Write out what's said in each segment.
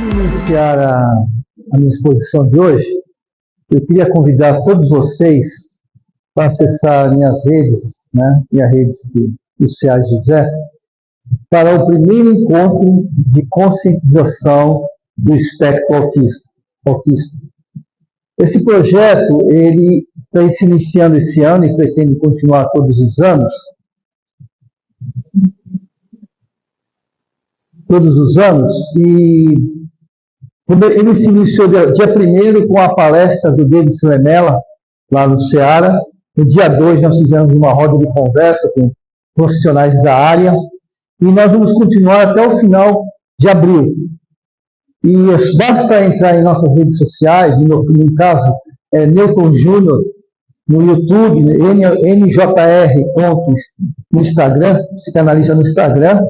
Iniciar a minha exposição de hoje, eu queria convidar todos vocês para acessar minhas redes, minha rede do CA José, para o primeiro encontro de conscientização do espectro autista. Esse projeto, ele está se iniciando esse ano e pretende continuar todos os anos. E ele se iniciou dia 1º com a palestra do David Lemela, lá no Ceará. No dia 2 nós tivemos uma roda de conversa com profissionais da área, e nós vamos continuar até o final de abril. E basta entrar em nossas redes sociais, no caso, Newton Júnior, no YouTube, NJR no Instagram, psicanalista no Instagram,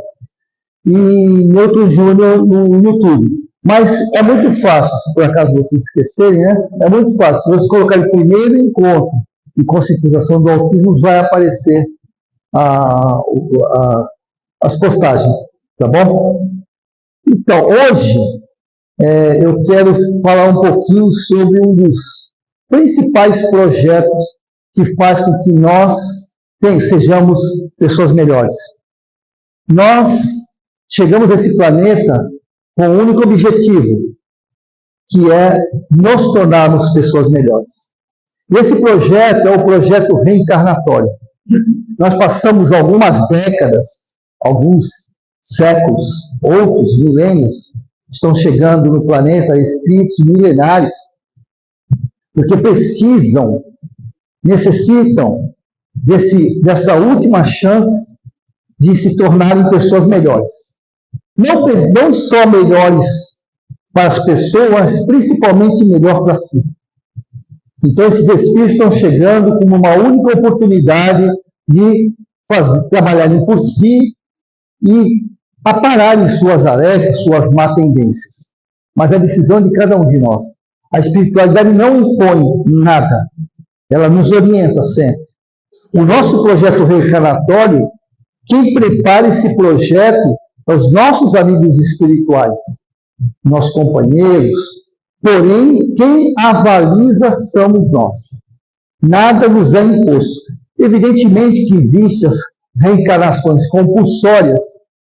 e Newton Júnior no YouTube. Mas é muito fácil, se por acaso vocês esquecerem, é muito fácil. Se vocês colocarem primeiro encontro de conscientização do autismo, vai aparecer as postagens, tá bom? Então, hoje, eu quero falar um pouquinho sobre um dos principais projetos que faz com que nós sejamos pessoas melhores. Nós chegamos a esse planeta com um único objetivo, que é nos tornarmos pessoas melhores. E esse projeto é o projeto reencarnatório. Nós passamos algumas décadas, alguns séculos, outros milênios, estão chegando no planeta espíritos milenares, porque necessitam dessa última chance de se tornarem pessoas melhores. Não só melhores para as pessoas, mas principalmente melhor para si. Então, esses espíritos estão chegando com uma única oportunidade de trabalharem por si e apararem suas arestas, suas má tendências. Mas a decisão de cada um de nós. A espiritualidade não impõe nada. Ela nos orienta sempre. O nosso projeto reencarnatório, quem prepara esse projeto são os nossos amigos espirituais, nossos companheiros. Porém, quem avaliza somos nós. Nada nos é imposto. Evidentemente que existem as reencarnações compulsórias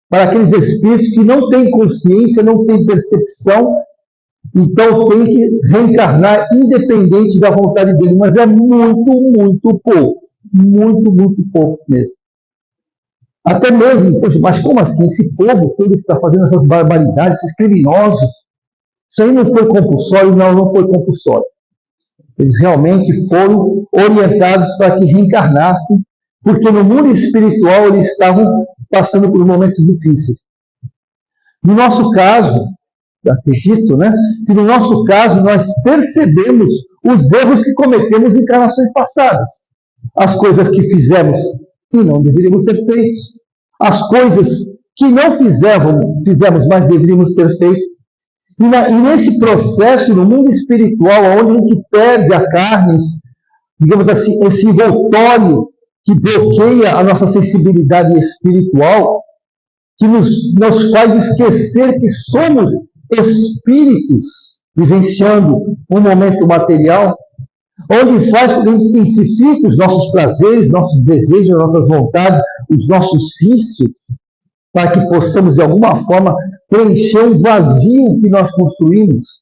para aqueles espíritos que não têm consciência, não têm percepção, então tem que reencarnar independente da vontade dele, mas é muito, muito pouco. Muito, muito pouco mesmo. Até mesmo, poxa, mas como assim? Esse povo todo que está fazendo essas barbaridades, esses criminosos, isso aí não foi compulsório? Não foi compulsório. Eles realmente foram orientados para que reencarnassem, porque no mundo espiritual eles estavam passando por momentos difíceis. No nosso caso, acredito, que no nosso caso nós percebemos os erros que cometemos em encarnações passadas. As coisas que fizemos e não deveríamos ter feito. As coisas que não fizemos, mas deveríamos ter feito. E nesse processo, no mundo espiritual, onde a gente perde a carne, digamos assim, esse envoltório que bloqueia a nossa sensibilidade espiritual, que nos faz esquecer que somos espíritos vivenciando um momento material, onde faz com que a gente intensifique os nossos prazeres, nossos desejos, nossas vontades, os nossos vícios, para que possamos, de alguma forma, preencher um vazio que nós construímos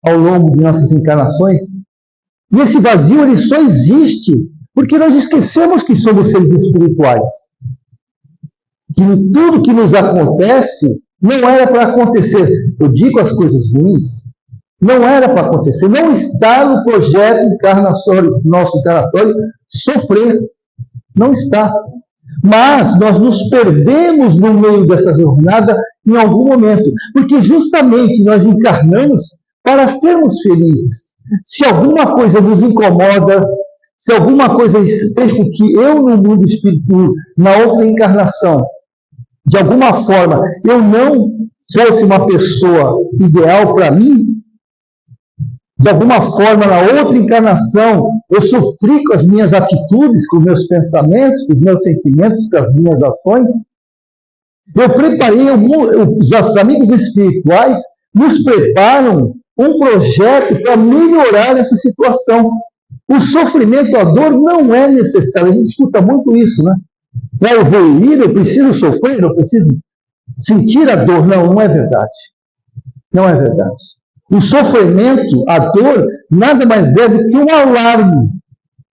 ao longo de nossas encarnações. E esse vazio, ele só existe porque nós esquecemos que somos seres espirituais. Que tudo que nos acontece não era para acontecer. Eu digo as coisas ruins, não era para acontecer. Não está no projeto nosso encarnatório sofrer. Não está. Mas nós nos perdemos no meio dessa jornada em algum momento. Porque justamente nós encarnamos para sermos felizes. Se alguma coisa nos incomoda, se alguma coisa fez com que eu, no mundo espiritual, na outra encarnação, de alguma forma, eu não fosse uma pessoa ideal para mim, de alguma forma, na outra encarnação, eu sofri com as minhas atitudes, com os meus pensamentos, com os meus sentimentos, com as minhas ações. Eu preparei os amigos espirituais nos preparam um projeto para melhorar essa situação. O sofrimento, a dor não é necessário. A gente escuta muito isso, né? Para eu evoluir, eu preciso sofrer, eu preciso sentir a dor. Não, não é verdade. Não é verdade. O sofrimento, a dor, nada mais é do que um alarme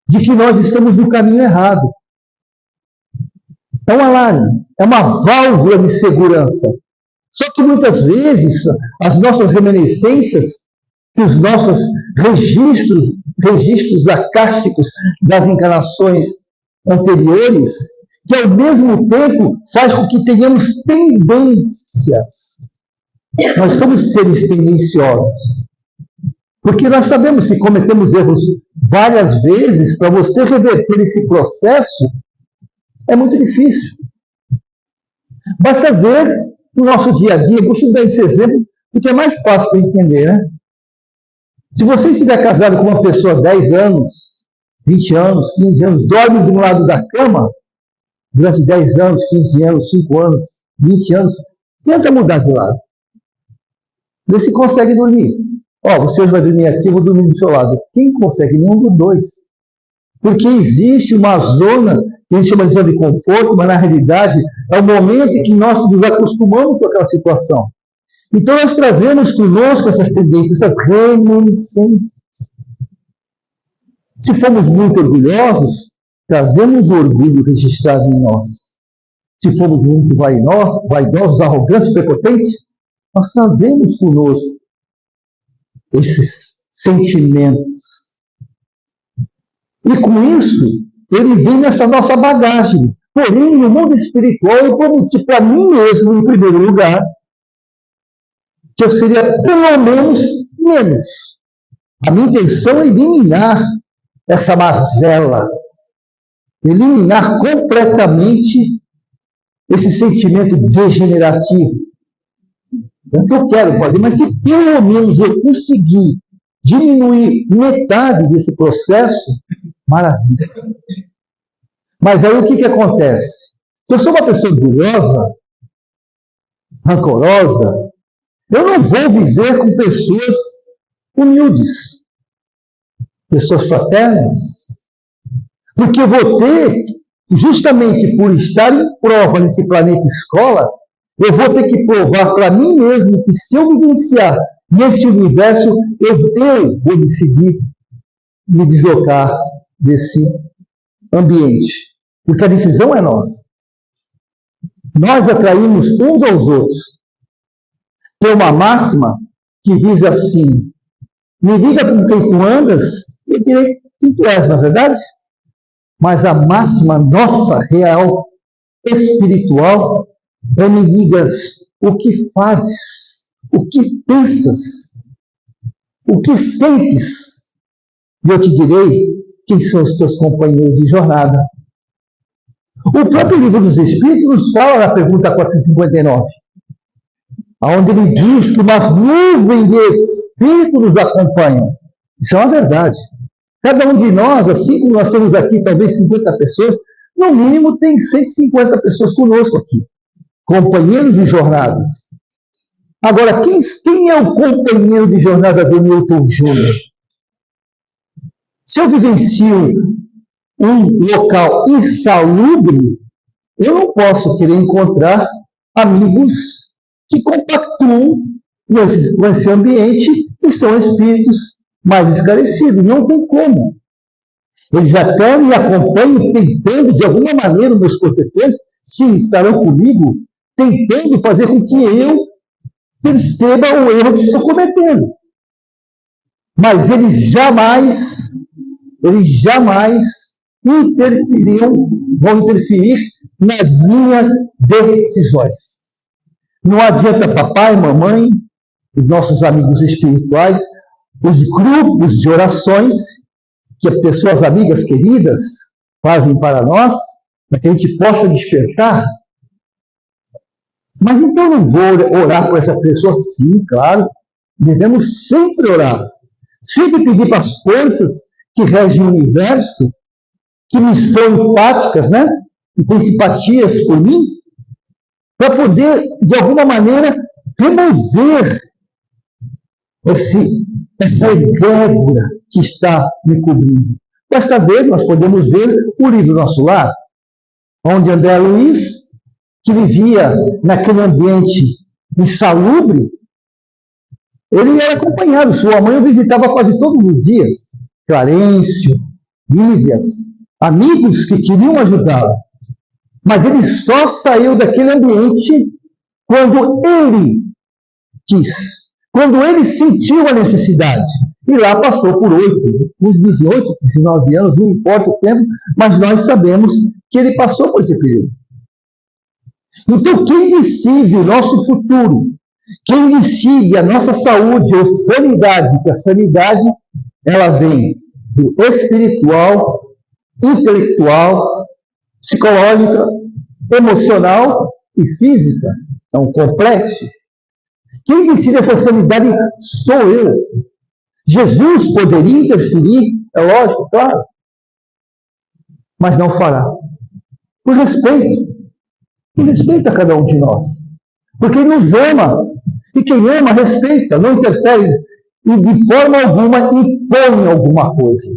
de que nós estamos no caminho errado. É um alarme, é uma válvula de segurança. Só que muitas vezes as nossas reminiscências, os nossos registros acásticos das encarnações anteriores, que ao mesmo tempo faz com que tenhamos tendências. Nós somos seres tendenciosos. Porque nós sabemos que cometemos erros várias vezes. Para você reverter esse processo, é muito difícil. Basta ver no nosso dia a dia. Eu gosto de dar esse exemplo, porque é mais fácil para entender, né? Se você estiver casado com uma pessoa há 10 anos, 20 anos, 15 anos, dorme de um lado da cama, durante 10 anos, 15 anos, 5 anos, 20 anos, tenta mudar de lado. Vê se consegue dormir. Você hoje vai dormir aqui, eu vou dormir do seu lado. Quem consegue? Nenhum dos dois. Porque existe uma zona que a gente chama de zona de conforto, mas na realidade é o momento em que nós nos acostumamos com aquela situação. Então nós trazemos conosco essas tendências, essas reminiscências. Se formos muito orgulhosos, trazemos o orgulho registrado em nós. Se formos muito vaidosos, arrogantes, prepotentes, nós trazemos conosco esses sentimentos. E com isso, ele vem nessa nossa bagagem. Porém, no mundo espiritual, eu prometi para mim mesmo, em primeiro lugar, que eu seria pelo menos menos. A minha intenção é eliminar essa mazela, eliminar completamente esse sentimento degenerativo. É o que eu quero fazer, mas se pelo menos eu conseguir diminuir metade desse processo, maravilha. Mas aí o que acontece? Se eu sou uma pessoa orgulhosa, rancorosa, eu não vou viver com pessoas humildes, pessoas fraternas, porque eu vou ter, justamente por estar em prova nesse planeta escola, eu vou ter que provar para mim mesmo que se eu vivenciar nesse universo, eu vou decidir me deslocar desse ambiente. Porque a decisão é nossa. Nós atraímos uns aos outros. Tem uma máxima que diz assim: me diga com quem tu andas, eu direi quem tu és, não é verdade? Mas a máxima nossa, real, espiritual, é me digas o que fazes, o que pensas, o que sentes, e eu te direi quem são os teus companheiros de jornada. O próprio Livro dos Espíritos nos fala na pergunta 459, onde ele diz que uma nuvem de espíritos nos acompanham. Isso é uma verdade. Cada um de nós, assim como nós temos aqui talvez 50 pessoas, no mínimo tem 150 pessoas conosco aqui, companheiros de jornadas. Agora, quem é o companheiro de jornada do Milton Júnior? Se eu vivencio um local insalubre, eu não posso querer encontrar amigos que compactuam com esse ambiente e são espíritos mais esclarecidos. Não tem como. Eles até me acompanham tentando, de alguma maneira, meus protetores, sim, estarão comigo, tentando fazer com que eu perceba o erro que estou cometendo. Mas eles jamais vão interferir nas minhas decisões. Não adianta papai, mamãe, os nossos amigos espirituais, os grupos de orações que as pessoas amigas queridas fazem para nós, para que a gente possa despertar. Mas então eu não vou orar por essa pessoa? Sim, claro. Devemos sempre orar. Sempre pedir para as forças que regem o universo, que me são empáticas, né? E têm simpatias por mim, para poder, de alguma maneira, remover essa egrégora que está me cobrindo. Desta vez, nós podemos ver o livro Nosso Lar, onde André Luiz, que vivia naquele ambiente insalubre, ele era acompanhado. Sua mãe o visitava quase todos os dias. Clarencio, Lísias, amigos que queriam ajudá-lo. Mas ele só saiu daquele ambiente quando ele quis, quando ele sentiu a necessidade. E lá passou por 18, 19 anos, não importa o tempo, mas nós sabemos que ele passou por esse período. Então, quem decide o nosso futuro, quem decide a nossa saúde ou sanidade, que a sanidade ela vem do espiritual, intelectual, psicológica, emocional e física. É um complexo. Quem decide essa sanidade sou eu. Jesus poderia interferir, é lógico, claro, mas não fará. Por respeito a cada um de nós. Porque Ele nos ama. E quem ama, respeita, não interfere e de forma alguma impõe alguma coisa.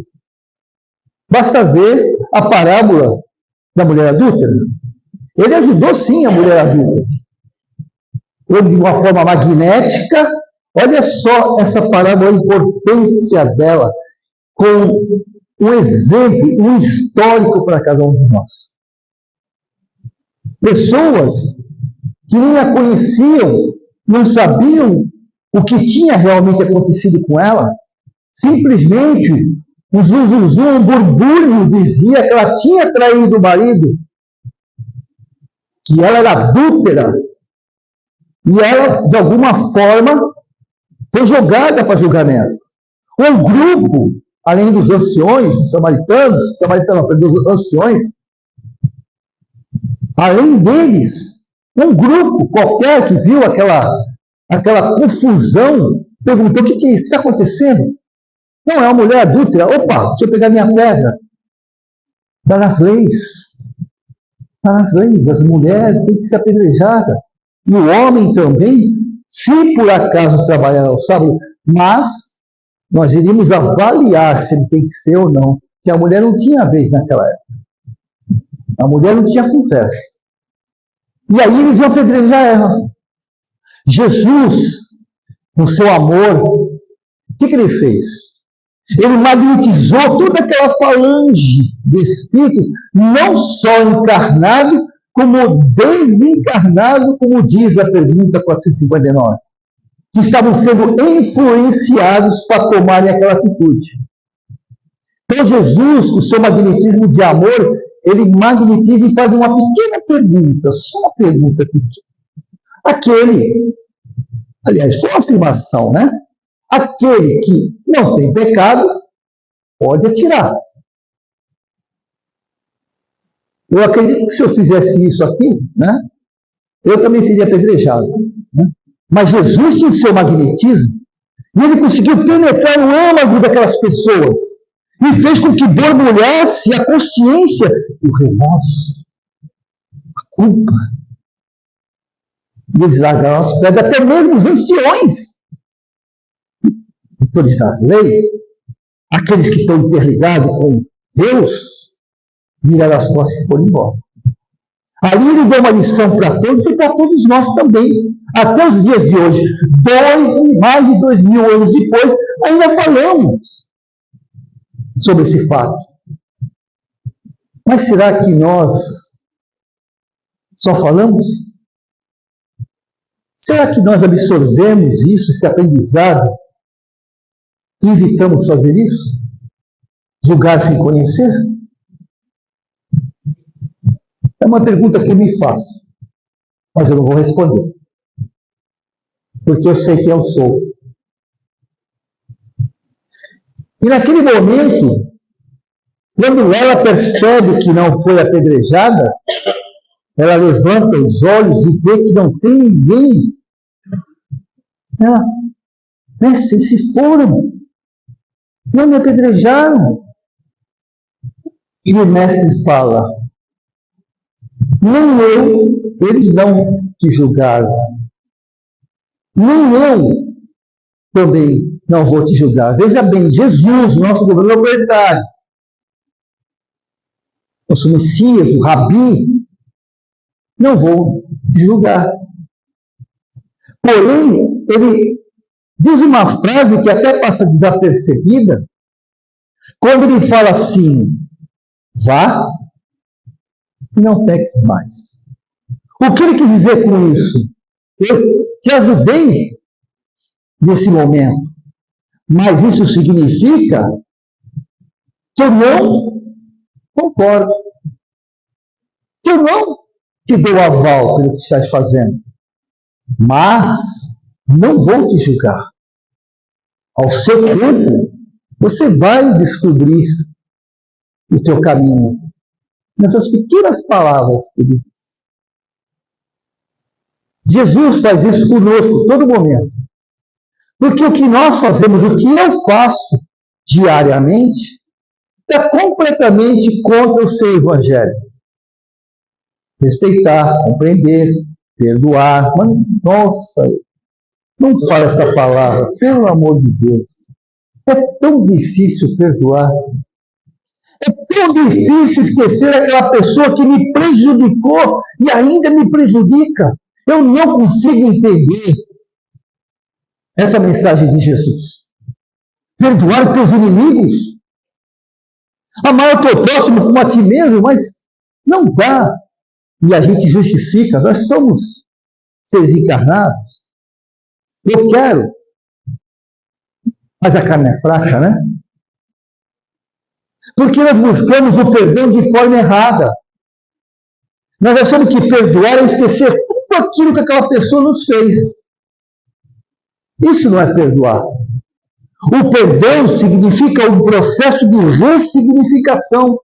Basta ver a parábola da mulher adúltera. Ele ajudou sim a mulher adúltera. Ele, de uma forma magnética, olha só essa parábola, a importância dela, com um exemplo, um histórico para cada um de nós. Pessoas que nem a conheciam, não sabiam o que tinha realmente acontecido com ela, simplesmente um zuzuzu, um burbúrio dizia que ela tinha traído o marido, que ela era adúltera, e ela, de alguma forma, foi jogada para julgamento. Um grupo, além dos anciões, dos dos anciões, além deles, um grupo qualquer que viu aquela confusão, perguntou: o que está acontecendo? Não, é uma mulher adúltera. Opa, deixa eu pegar minha pedra. Está nas leis. Está nas leis. As mulheres têm que ser apedrejadas. E o homem também, se por acaso trabalhar ao sábado, mas nós iríamos avaliar se ele tem que ser ou não. Porque a mulher não tinha vez naquela época. A mulher não tinha conversa. E aí eles iam apedrejar ela. Jesus, no seu amor, o que ele fez? Ele magnetizou toda aquela falange de espíritos, não só encarnado, como desencarnado, como diz a pergunta 459, que estavam sendo influenciados para tomarem aquela atitude. Então Jesus, com o seu magnetismo de amor, ele magnetiza e faz uma pequena pergunta, só uma pergunta pequena. Aliás, foi uma afirmação, né? Aquele que não tem pecado, pode atirar. Eu acredito que se eu fizesse isso aqui, né, eu também seria apedrejado. Né? Mas Jesus tinha o seu magnetismo e ele conseguiu penetrar no âmago daquelas pessoas e fez com que borbulhasse a consciência, o remorso, a culpa. E eles largaram as pedras, até mesmo os anciões, autores das leis, aqueles que estão interligados com Deus, viraram as costas e foram embora. Ali ele deu uma lição para todos e para todos nós também. Até os dias de hoje, mais de 2000 anos depois, ainda falamos sobre esse fato. Mas será que nós só falamos? Será que nós absorvemos isso, esse aprendizado, e evitamos fazer isso? Julgar sem conhecer? É uma pergunta que eu me faço, mas eu não vou responder, porque eu sei quem eu sou. E naquele momento, quando ela percebe que não foi apedrejada, ela levanta os olhos e vê que não tem ninguém. Ela, mestre, se foram, não me apedrejaram. E o mestre fala: nem eles não te julgaram. Nem eu também não vou te julgar. Veja bem, Jesus, nosso governador planetário, nosso Messias, o Rabi, não vou te julgar. Porém, ele diz uma frase que até passa desapercebida, quando ele fala assim: vá e não peques mais. O que ele quis dizer com isso? Eu te ajudei nesse momento, mas isso significa que eu não concordo, que eu não te dou aval pelo que estás fazendo, mas não vou te julgar. Ao seu tempo, você vai descobrir o teu caminho. Nessas pequenas palavras que ele diz. Jesus faz isso conosco todo momento. Porque o que nós fazemos, o que eu faço diariamente, está completamente contra o seu evangelho. Respeitar, compreender, perdoar. Mas, nossa, não fala essa palavra, pelo amor de Deus. É tão difícil perdoar. É tão difícil esquecer aquela pessoa que me prejudicou e ainda me prejudica. Eu não consigo entender essa mensagem de Jesus. Perdoar os teus inimigos. Amar o teu próximo como a ti mesmo, mas não dá. E a gente justifica. Nós somos seres encarnados. Eu quero. Mas a carne é fraca, né? Porque nós buscamos o perdão de forma errada. Nós achamos que perdoar é esquecer tudo aquilo que aquela pessoa nos fez. Isso não é perdoar. O perdão significa um processo de ressignificação.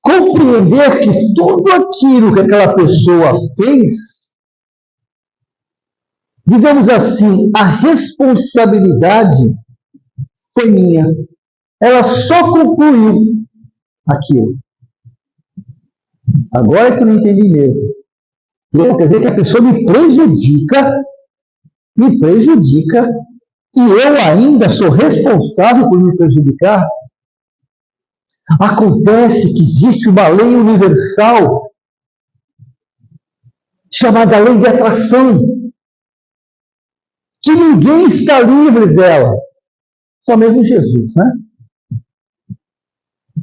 Compreender que tudo aquilo que aquela pessoa fez, digamos assim, a responsabilidade foi minha. Ela só concluiu aquilo. Agora é que eu não entendi mesmo. Quer dizer que a pessoa me prejudica, e eu ainda sou responsável por me prejudicar. Acontece que existe uma lei universal chamada lei de atração, que ninguém está livre dela, só mesmo Jesus, né?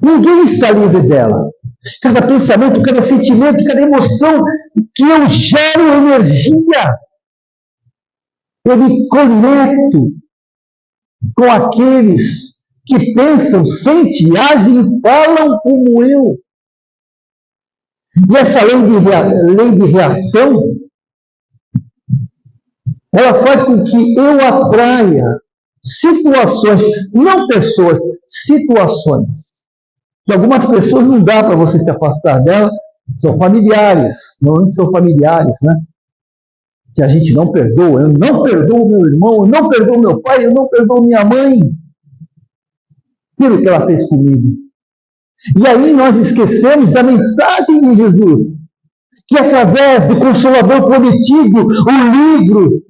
Ninguém está livre dela. Cada pensamento, cada sentimento, cada emoção que eu gero energia, eu me conecto com aqueles que pensam, sentem, agem e falam como eu. E essa lei de reação, ela faz com que eu atraia situações, não pessoas, situações. Que algumas pessoas não dá para você se afastar dela, são familiares, normalmente são familiares, né? Que a gente não perdoa. Eu não perdoo meu irmão, eu não perdoo meu pai, eu não perdoo minha mãe. Pelo que ela fez comigo. E aí nós esquecemos da mensagem de Jesus, que através do Consolador prometido, o livro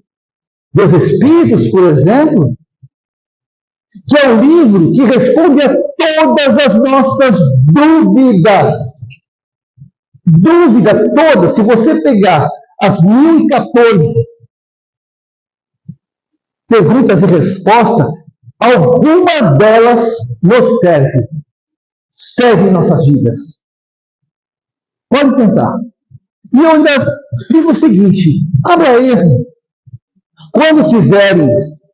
dos Espíritos, por exemplo, que é o livro que responde a todas as nossas dúvidas. Dúvida toda, se você pegar as 1014 perguntas e respostas, alguma delas nos serve. Serve em nossas vidas. Pode tentar. E eu ainda digo o seguinte, abra esmo. Quando tiveres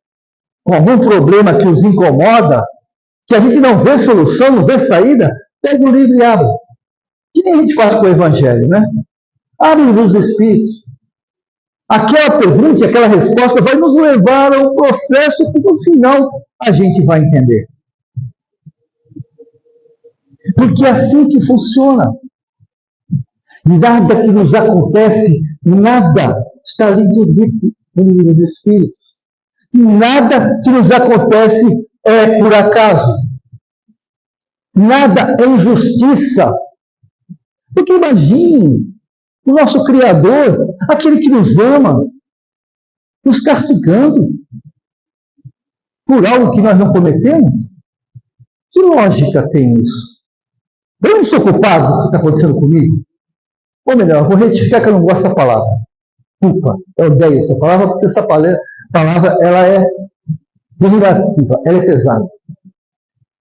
algum problema que os incomoda, que a gente não vê solução, não vê saída, pegue o livro e abre. Que nem a gente faz com o Evangelho, né? Abre o livro dos Espíritos. Aquela pergunta e aquela resposta vai nos levar a um processo que no final a gente vai entender. Porque é assim que funciona. Nada que nos acontece, nada está ali dito no livro dos Espíritos. Nada que nos acontece é por acaso. Nada é injustiça. Porque imagine o nosso Criador, aquele que nos ama, nos castigando. por algo que nós não cometemos? Que lógica tem isso? Eu não sou culpado do que está acontecendo comigo? Ou melhor, eu vou retificar que eu não gosto dessa palavra. Culpa. Eu odeio essa palavra porque essa palavra ela é degenerativa, ela é pesada.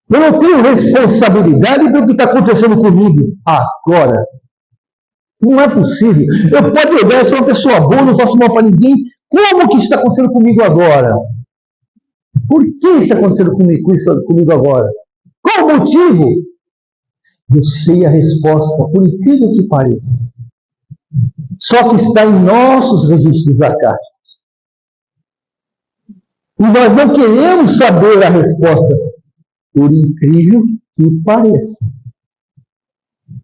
Eu não tenho responsabilidade pelo que está acontecendo comigo agora. Não é possível. Eu posso olhar, eu sou uma pessoa boa, não faço mal para ninguém. Como que isso está acontecendo comigo agora? Por que está acontecendo comigo agora? Qual o motivo? Eu sei a resposta, por incrível que pareça. Só que está em nossos registros acásticos. E nós não queremos saber a resposta, por incrível que pareça.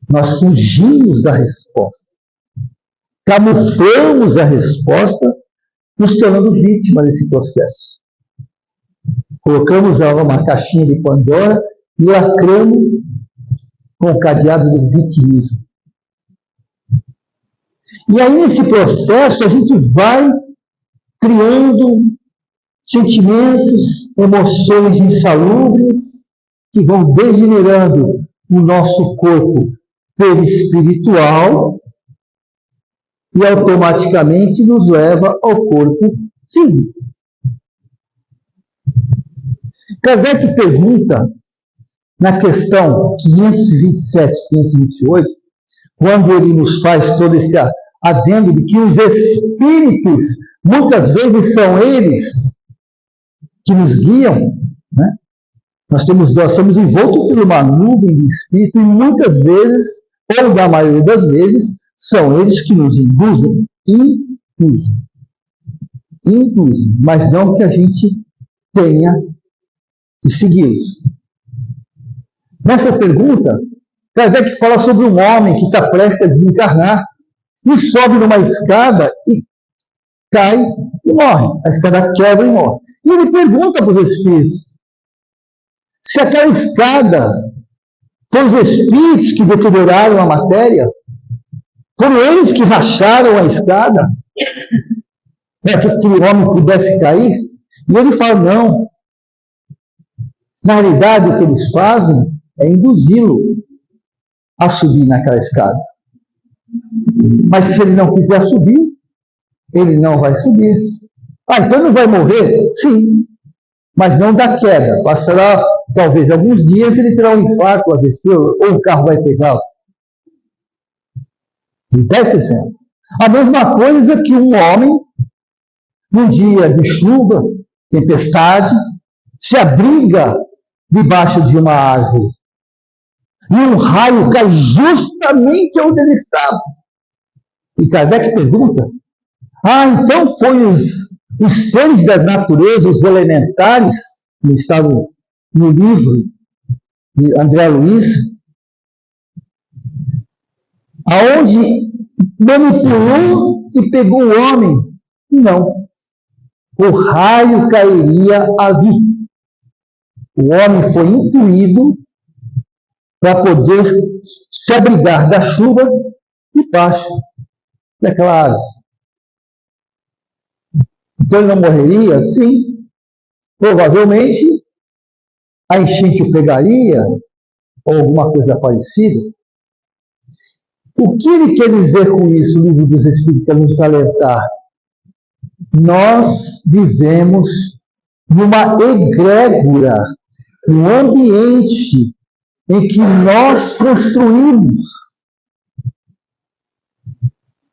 Nós fugimos da resposta. Camuflamos a resposta, nos tornando vítima desse processo. Colocamos uma caixinha de Pandora e lacramos com o cadeado do vitimismo. E aí, nesse processo, a gente vai criando sentimentos, emoções insalubres que vão degenerando o nosso corpo perispiritual e automaticamente nos leva ao corpo físico. Kardec pergunta, na questão 527, 528, quando ele nos faz todo esse adendo de que os espíritos, muitas vezes são eles que nos guiam, né? Nós somos envoltos por uma nuvem de espírito e muitas vezes, ou na maioria das vezes, são eles que nos induzem, mas não que a gente tenha que segui-los. Nessa pergunta, Kardec fala sobre um homem que está prestes a desencarnar e sobe numa escada e cai e morre. A escada quebra e morre. E ele pergunta para os espíritos se aquela escada foram os espíritos que deterioraram a matéria, foram eles que racharam a escada para que aquele homem pudesse cair. E ele fala, não. Na realidade, o que eles fazem é induzi-lo a subir naquela escada. Mas se ele não quiser subir, ele não vai subir. Então ele não vai morrer? Sim, mas não da queda. Passará, talvez, alguns dias, ele terá um infarto, AVC, ou o carro vai pegá-lo. Ele está esquecendo. A mesma coisa que um homem, num dia de chuva, tempestade, se abriga debaixo de uma árvore. E um raio cai justamente onde ele estava. E Kardec pergunta, então foi os seres da natureza, os elementares, que estavam no livro de André Luiz, aonde manipulou e pegou o homem? Não. O raio cairia ali. O homem foi intuído para poder se abrigar da chuva debaixo daquela árvore. Então ele não morreria? Sim. Provavelmente a enchente o pegaria, ou alguma coisa parecida. O que ele quer dizer com isso, o livro dos Espíritos, quer nos alertar? Nós vivemos numa egrégora, um ambiente em que nós construímos.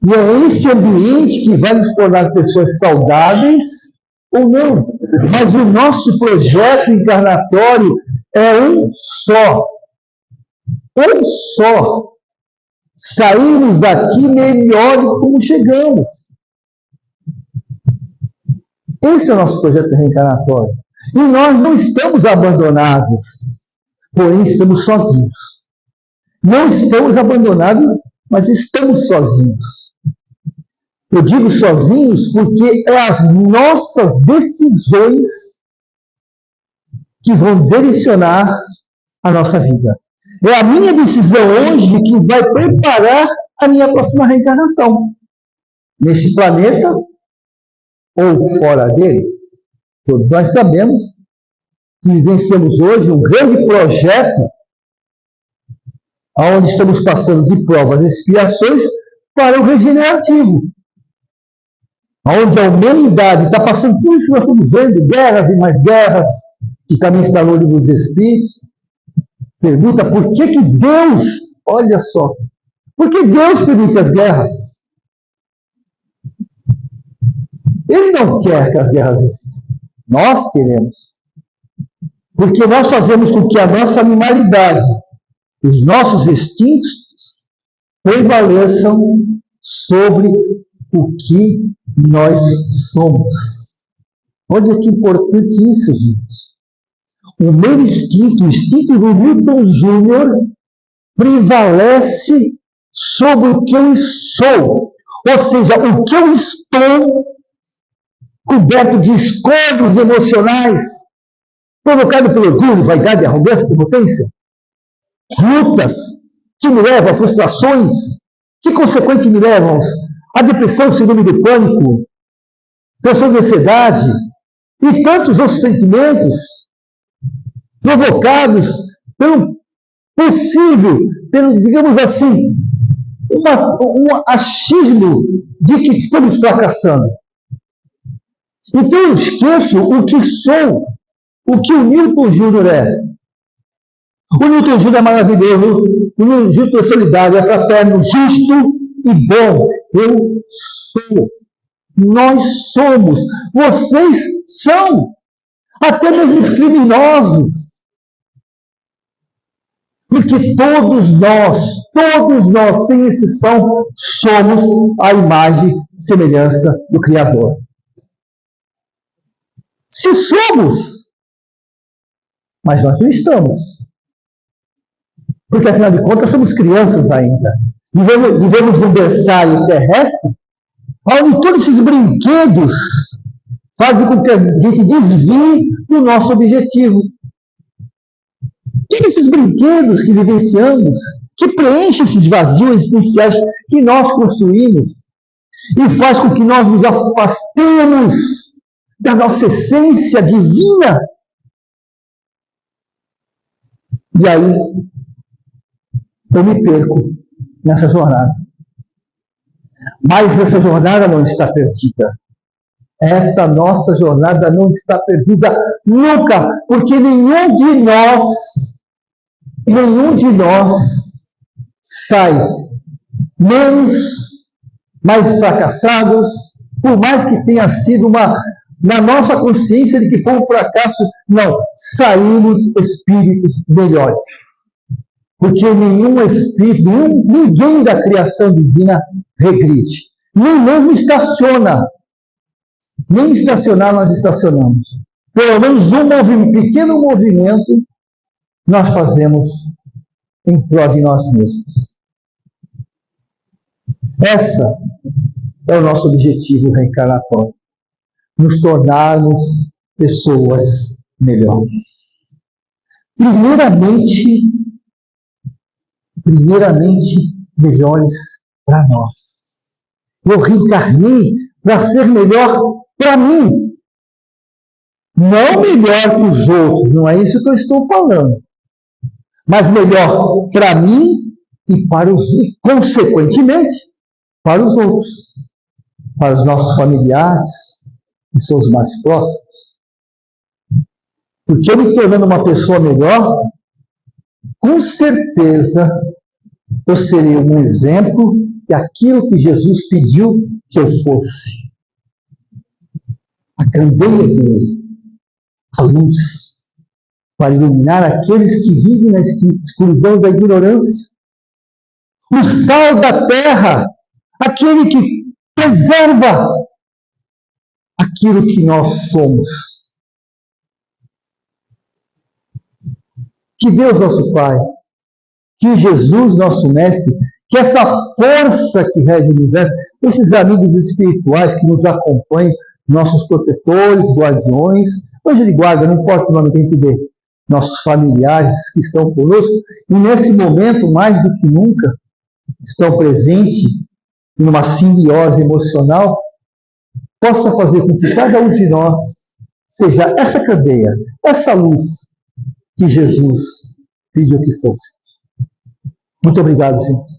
E é esse ambiente que vai nos tornar pessoas saudáveis ou não. Mas o nosso projeto encarnatório é um só. Um só. Sairmos daqui melhor do que como chegamos. Esse é o nosso projeto reencarnatório. E nós não estamos abandonados, porém estamos sozinhos. Não estamos abandonados, mas estamos sozinhos. Eu digo sozinhos porque é as nossas decisões que vão direcionar a nossa vida. É a minha decisão hoje que vai preparar a minha próxima reencarnação. Neste planeta ou fora dele. Todos nós sabemos que vivenciamos hoje, um grande projeto, onde estamos passando de provas e expiações para o regenerativo. Onde a humanidade está passando tudo isso que nós estamos vendo, guerras e mais guerras, que também está no livro dos Espíritos. Pergunta por que Deus, olha só, por que Deus permite as guerras? Ele não quer que as guerras existam. Nós queremos. Porque nós fazemos com que a nossa animalidade, os nossos instintos, prevaleçam sobre o que nós somos. Olha que importante isso, gente. O meu instinto, o instinto do Newton Júnior, prevalece sobre o que eu sou. Ou seja, o que eu estou coberto de escolhas emocionais, provocado pelo orgulho, vaidade, arrogância, prepotência, lutas que me levam a frustrações, que consequentemente me levam a depressão, síndrome do pânico, transtorno de ansiedade e tantos outros sentimentos provocados pelo possível, pelo, digamos assim, um achismo de que estamos fracassando. Então eu esqueço o que sou, o que o Newton Júnior é. O Newton Júnior é maravilhoso, o Newton Júnior é solidário, é fraterno, justo e bom. Eu sou. Nós somos. Vocês são. Até mesmo os criminosos. Porque todos nós, sem exceção, somos a imagem e semelhança do Criador. Se somos, mas nós não estamos. Porque, afinal de contas, somos crianças ainda. Vivemos num berçário terrestre, onde todos esses brinquedos fazem com que a gente desvie do nosso objetivo. O que esses brinquedos que vivenciamos, que preenchem esses vazios existenciais que nós construímos e faz com que nós nos afastemos da nossa essência divina? E aí, eu me perco nessa jornada. Mas essa jornada não está perdida. Essa nossa jornada não está perdida nunca, porque nenhum de nós sai menos, mais fracassados, por mais que tenha sido na nossa consciência de que foi um fracasso, não, saímos espíritos melhores. Porque nenhum espírito, ninguém da criação divina regride. Nem mesmo estaciona. Nem estacionar nós estacionamos. Pelo menos um pequeno movimento nós fazemos em prol de nós mesmos. Esse é o nosso objetivo reencarnatório. Nos tornarmos pessoas melhores. Primeiramente, melhores para nós. Eu reencarnei para ser melhor para mim. Não melhor que os outros, não é isso que eu estou falando. Mas melhor para mim e consequentemente, para os outros. Para os nossos familiares, que são os mais próximos. Porque eu me tornando uma pessoa melhor, com certeza eu serei um exemplo daquilo que Jesus pediu que eu fosse. A candeia dele, a luz, para iluminar aqueles que vivem na escuridão da ignorância. O sal da terra, aquele que preserva aquilo que nós somos. Que Deus, nosso Pai, que Jesus, nosso Mestre, que essa força que rege o universo, esses amigos espirituais que nos acompanham, nossos protetores, guardiões, hoje de guarda, não importa o nome que a gente dê, nossos familiares que estão conosco, e nesse momento, mais do que nunca, estão presentes numa simbiose emocional, possa fazer com que cada um de nós seja essa cadeia, essa luz que Jesus pediu que fosse. Muito obrigado, gente.